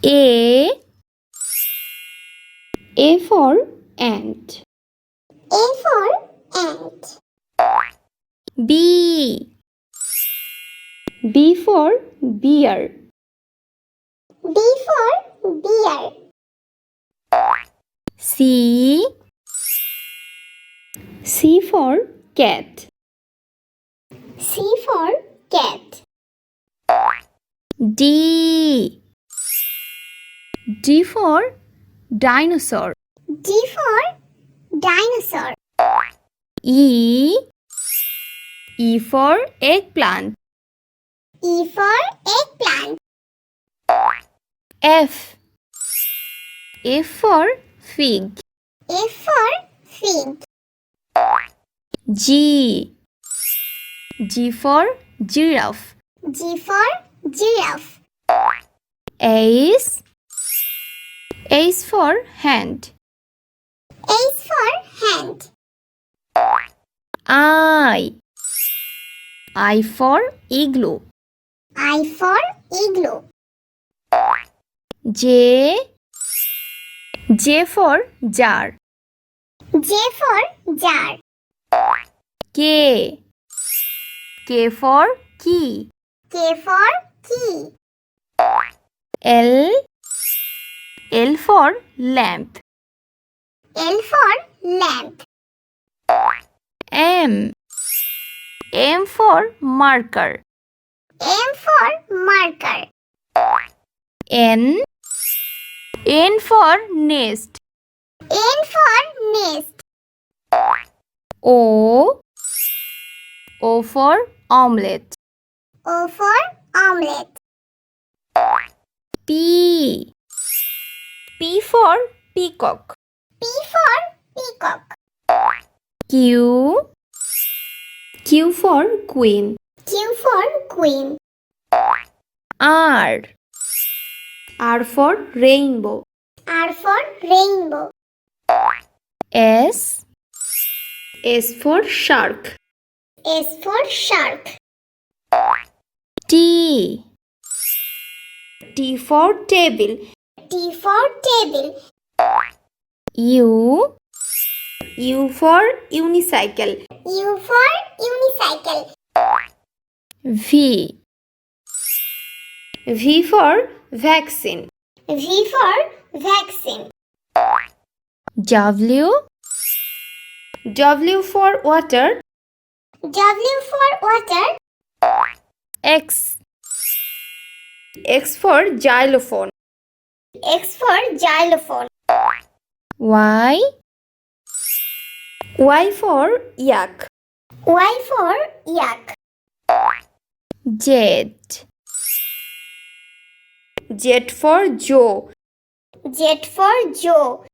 A for ant. A for ant. B for bear. B for bear. C for cat. C for cat. D for dinosaur. D for dinosaur. E for eggplant. E for eggplant. F for fig. F for fig. G for giraffe. G for giraffe. H for hand. H for hand. I for igloo. I for igloo. J for jar. J for jar. K for key. K for key. L for lamp. L for lamp. M for marker. M for marker. N for nest. N for nest. O for omelette. O for omelette. P for peacock. P for peacock. Q for queen. Q for queen. R for rainbow. R for rainbow. S for shark. S for shark. T for table. T for table. U for unicycle. U for unicycle. V for vaccine. V for vaccine. W for water. W for water. X for xylophone. X for xylophone. Y for yak. Y for yak. Z for Joe. Z for Joe.